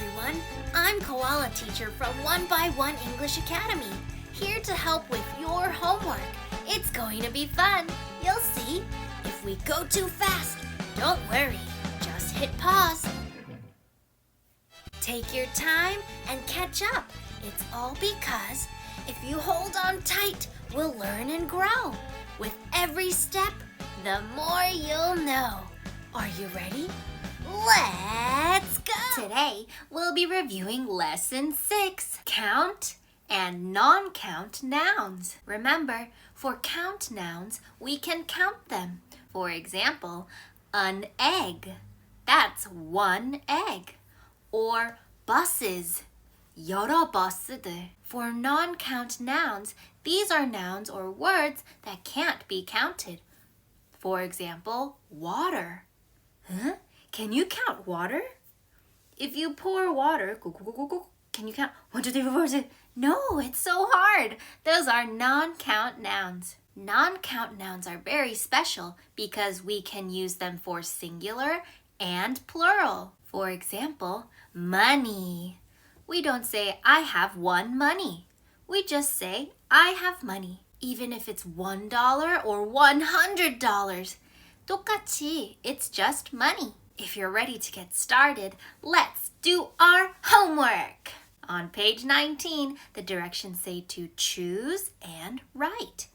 everyone. I'm Koala Teacher from One English Academy, here to help with your homework. It's going to be fun. You'll see. If we go too fast, don't worry. Just hit pause. Take your time and catch up. It's all because if you hold on tight, we'll learn and grow. With every step, the more you'll know. Are you ready? Let's go! Today, we'll be reviewing Lesson 6, Count and Non-Count Nouns. Remember, for count nouns, we can count them. For example, an egg. That's one egg. Or buses. 여러 버스들. For non-count nouns, these are nouns or words that can't be counted. For example, water. Huh? Can you count water? If you pour water, can you count 1, 2, 3, 4, 5, 6? No, it's so hard. Those are non-count nouns. Non-count nouns are very special because we can use them for singular and plural. For example, money. We don't say, I have one money. We just say, I have money. Even if it's $1 or $100. 똑같이, it's just money. If you're ready to get started, let's do our homework. On page 19, the directions say to choose and write.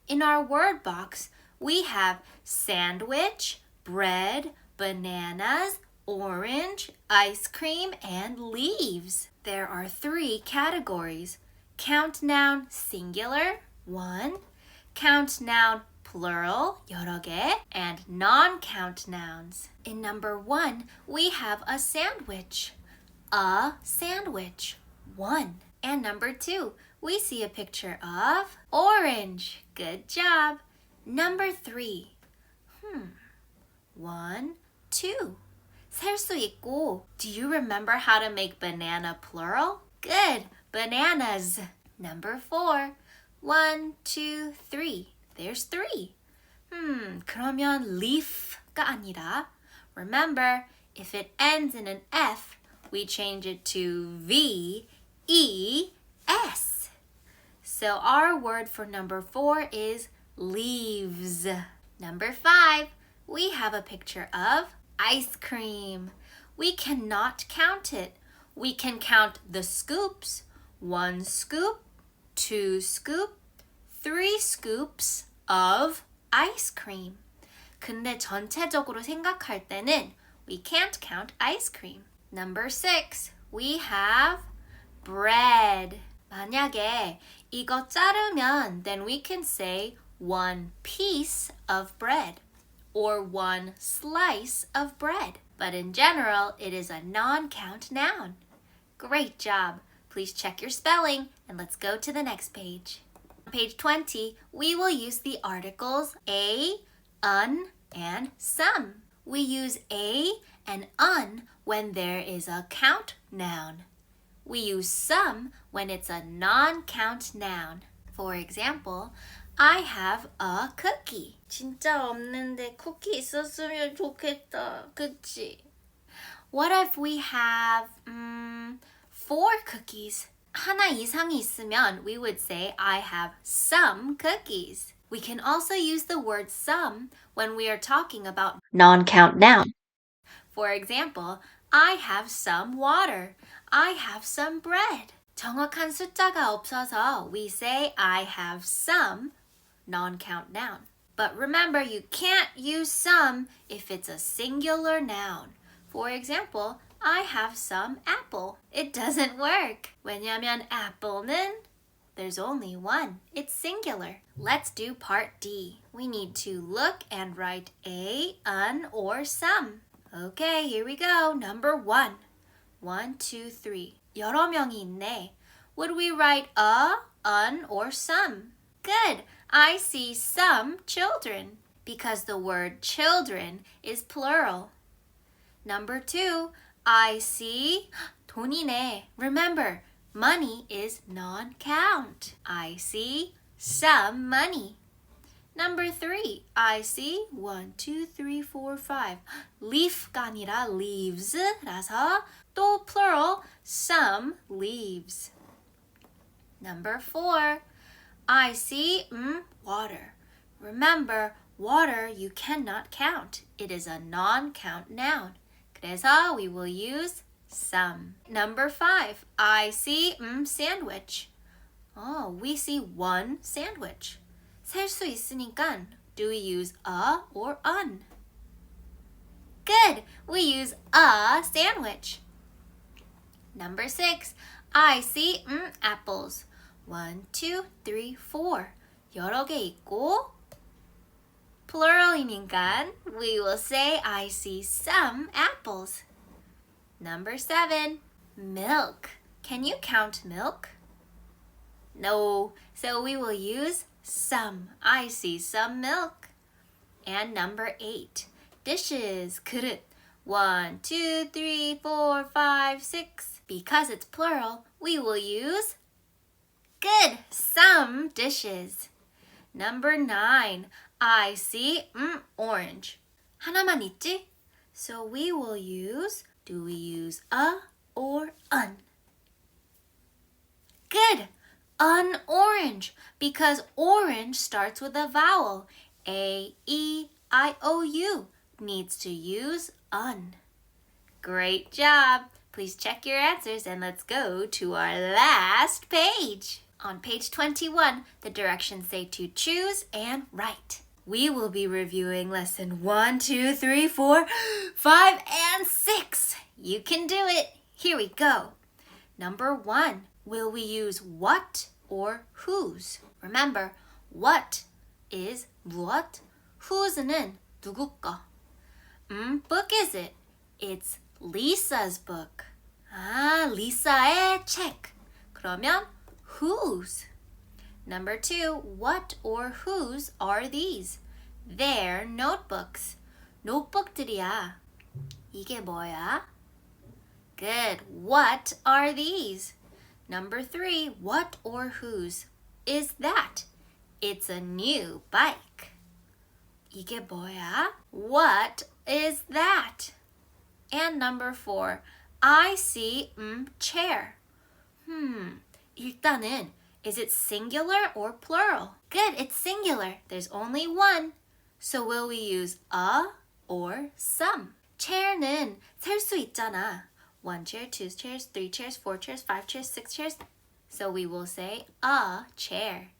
In our word box, we have sandwich, bread, bananas, orange, ice cream, and leaves. There are 3 categories. Count noun singular, 1. Count noun plural, 여러 개, and non-count nouns. In number 1, we have a sandwich. A sandwich, 1. And number 2, we see a picture of orange. Good job. Number 3, 1, 2. 셀 수 있고. Do you remember how to make banana plural? Good. Bananas. Number 4. 1, 2, 3. There's 3. 그러면 leaf가 아니라. Remember, if it ends in an F, we change it to V, E, S. So our word for number 4 is leaves. Number 5, we have a picture of ice cream. We cannot count it. We can count the scoops. 1 scoop, 2 scoop, 3 scoops of ice cream. 근데 전체적으로 생각할 때는 we can't count ice cream. Number 6, we have bread. 만약에 이거 자르면 then we can say 1 piece of bread or 1 slice of bread. But in general, it is a non-count noun. Great job. Please check your spelling and let's go to the next page. On page 20, we will use the articles a, un, and some. We use a and un when there is a count noun. We use some when it's a non-count noun. For example, I have a cookie. 진짜 없는데 쿠키 있었으면 좋겠다. 그치? What if we have 4 cookies? 하나 이상이 있으면 we would say I have some cookies. We can also use the word some when we are talking about non-count noun. For example, I have some water. I have some bread. 정확한 숫자가 없어서 we say I have some non-count noun. But remember, you can't use some if it's a singular noun. For example, I have some apple. It doesn't work. 왜냐면 apple는 there's only 1. It's singular. Let's do part D. We need to look and write a, un, or some. Okay, here we go. Number 1. 1, 2, 3. 여러 명이 있네. Would we write a, un, or some? Good. I see some children because the word children is plural. Number 2. I see 돈이네. Remember, money is non-count. I see some money. Number 3, I see 1, 2, 3, 4, 5. leaf가 아니라 leaves라서 또 plural, some leaves. Number 4, I see water. Remember, water you cannot count. It is a non-count noun. 그래서 we will use some. Number 5, I see sandwich. Oh, we see one sandwich. 셀 수 있으니까 do we use a or un? Good, we use a sandwich. Number 6, I see apples. 1, 2, 3, 4. 여러 개 있고 plural이니까 we will say I see some apples. Number 7, milk. Can you count milk? No, so we will use some. I see some milk. And number 8, dishes. 그릇. 1, 2, 3, 4, 5, 6. Because it's plural, we will use good, some dishes. Number 9, I see orange. 하나만 있지? So we will use, do we use a or un? Good, an orange, because orange starts with a vowel. A, E, I, O, U needs to use un. Great job. Please check your answers and let's go to our last page. On page 21, the directions say to choose and write. We will be reviewing lesson 1, 2, 3, 4, 5, and 6. You can do it. Here we go. Number 1, will we use what or whose? Remember, what is 무엇, whose는 누구 거. Book is it? It's Lisa's book. 아, 리사의 책. 그러면 whose? Number 2, what or whose are these? They're notebooks. 노트북들이야. 이게 뭐야? Good. What are these? Number 3, what or whose is that? It's a new bike. 이게 뭐야? What is that? And number 4, I see chair. 일단은, is it singular or plural? Good, it's singular. There's only one. So will we use a or some? chair는 셀 수 있잖아. 1 chair, 2 chairs, 3 chairs, 4 chairs, 5 chairs, 6 chairs. So we will say a chair.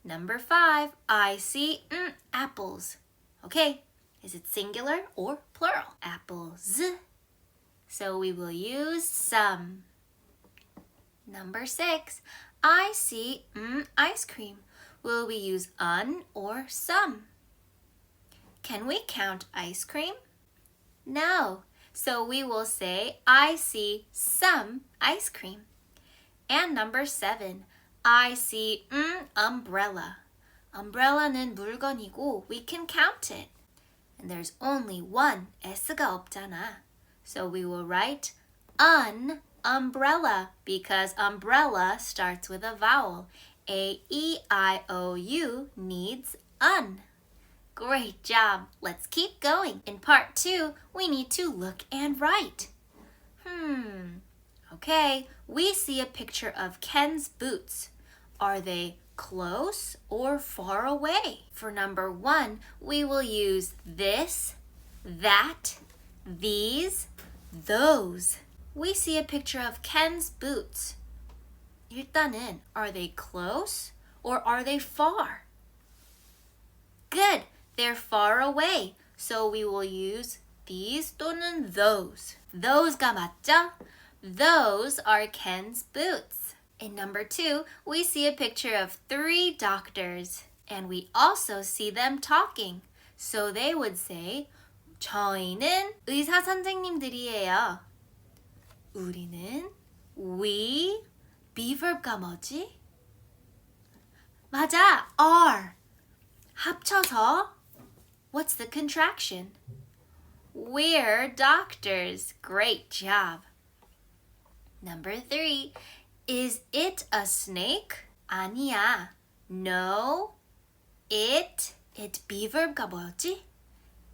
Number 5, I see apples. Okay, is it singular or plural? Apples. So we will use some. Number 6, I see ice cream. Will we use un or some? Can we count ice cream? No. So we will say, I see some ice cream. And number 7, I see umbrella. Umbrella는 물건이고 we can count it. And there's only one, S가 없잖아. So we will write an umbrella because umbrella starts with a vowel. A-E-I-O-U needs un. Great job. Let's keep going. In part 2, we need to look and write. Okay, we see a picture of Ken's boots. Are they close or far away? For number 1, we will use this, that, these, those. We see a picture of Ken's boots. 일단은, are they close or are they far? Good, they're far away. So we will use these 또는 those. Those가 맞죠? Those are Ken's boots. In number 2, we see a picture of 3 doctors. And we also see them talking. So they would say, 저희는 의사 선생님들이에요. 우리는, we, 비verb가 뭐지? 맞아, are. 합쳐서, what's the contraction? We're doctors. Great job. Number 3, is it a snake? 아니야. No, it it be verb가 뭐였지?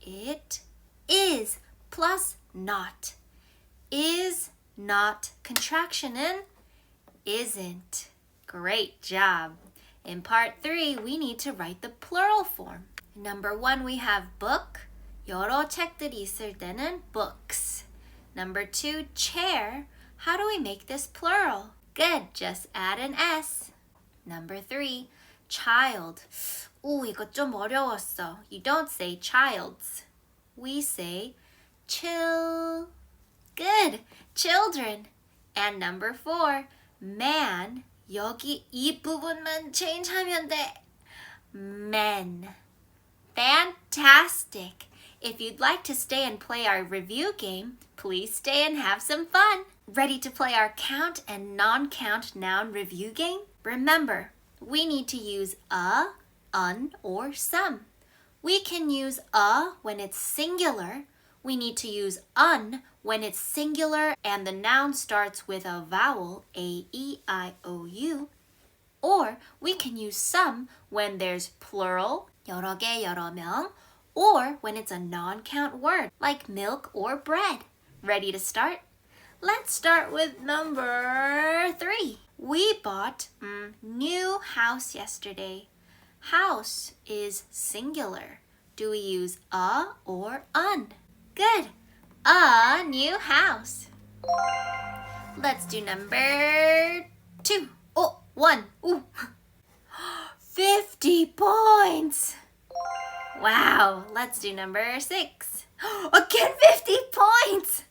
It is plus not. Is not contraction은 isn't. Great job. In part 3, we need to write the plural form. Number 1, we have book. 여러 책들이 있을 때는 books. Number 2, chair. How do we make this plural? Good, just add an S. Number 3, child. 오, 이거 좀 어려웠어. You don't say childs. We say chill. Good, children. And number 4, man. 여기 이 부분만 change하면 돼. Men. Fantastic. If you'd like to stay and play our review game, please stay and have some fun. Ready to play our count and non-count noun review game? Remember, we need to use a, un, or some. We can use a when it's singular. We need to use un when it's singular and the noun starts with a vowel, A, E, I, O, U. Or we can use some when there's plural, 여러 개, 여러 명, or when it's a non-count word like milk or bread. Ready to start? Let's start with number 3. We bought new house yesterday. House is singular. Do we use a or un? Good. A new house. Let's do number 2. Oh, 1. Ooh. 50 points. Wow. Let's do number 6. Again, 50 points.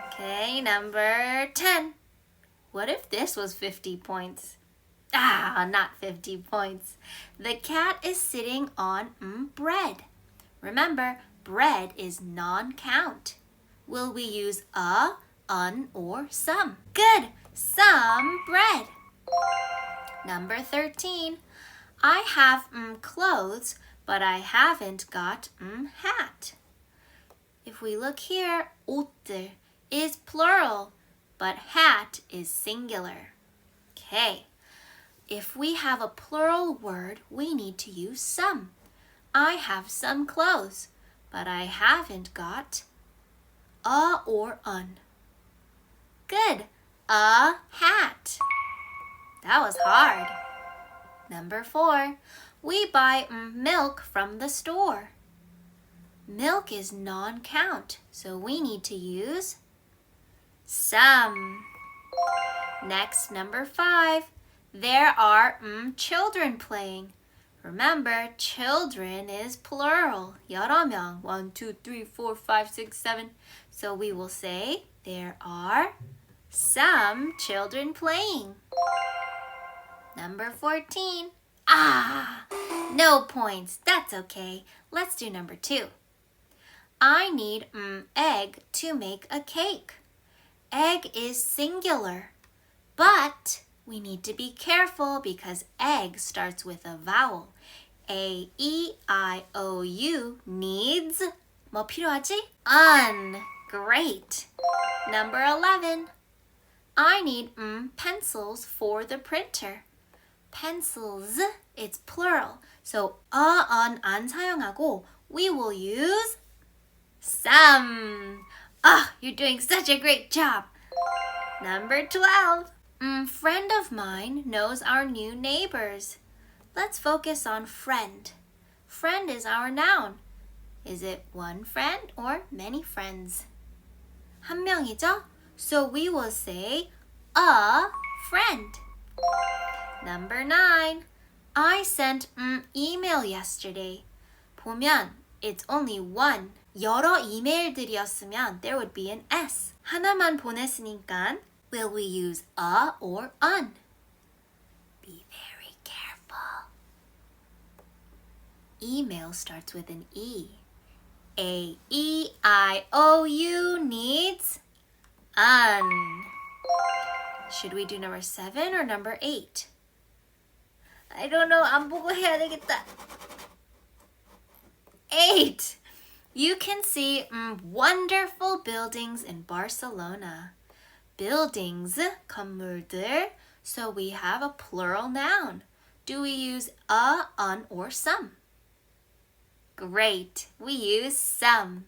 Okay, number 10. What if this was 50 points? Ah, not 50 points. The cat is sitting on bread. Remember, bread is non-count. Will we use a, un, or some? Good, some bread. Number 13. I have clothes, but I haven't got hat. If we look here, 옷들 is plural, but hat is singular. Okay. If we have a plural word, we need to use some. I have some clothes, but I haven't got a or un. Good. A hat. That was hard. Number 4. We buy milk from the store. Milk is non-count, so we need to use some. Next, number 5. There are children playing. Remember, children is plural. 여러 명. 1, 2, 3, 4, 5, 6, 7. So we will say, there are some children playing. Number 14. Ah, no points. That's okay. Let's do number 2. I need egg to make a cake. Egg is singular, but we need to be careful because egg starts with a vowel. A, E, I, O, U needs 뭐 필요하지? Un. Great. Number 11. I need pencils for the printer. Pencils, it's plural. So un 안 사용하고 we will use some. Ah, you're doing such a great job. Number 12. Friend of mine knows our new neighbors. Let's focus on friend. Friend is our noun. Is it one friend or many friends? 한 명이죠? So we will say a friend. Number 9. I sent email yesterday. 보면 it's only one. 여러 이메일들이었으면 there would be an S. 하나만 보냈으니까 will we use a or un? Be very careful. Email starts with an E. A, E, I, O, U needs un. Should we do number 7 or number 8? I don't know. 안 보고 해야 되겠다. 8. You can see wonderful buildings in Barcelona. Buildings, 건물들. So we have a plural noun. Do we use a, un, or some? Great. We use some.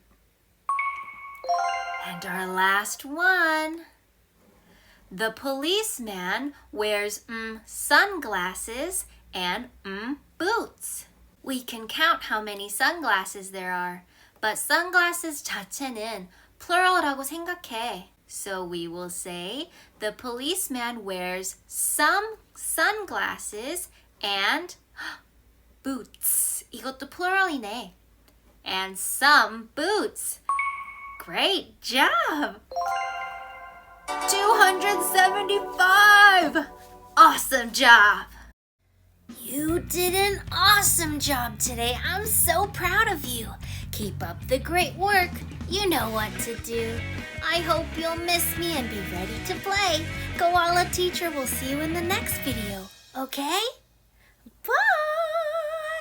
And our last one. The policeman wears sunglasses and boots. We can count how many sunglasses there are, but sunglasses 자체는 plural라고 생각해. So we will say the policeman wears some sunglasses and boots. 이것도 plural이네. And some boots. Great job! 275! Awesome job! You did an awesome job today. I'm so proud of you. Keep up the great work. You know what to do. I hope you'll miss me and be ready to play. Koala Teacher will see you in the next video. Okay?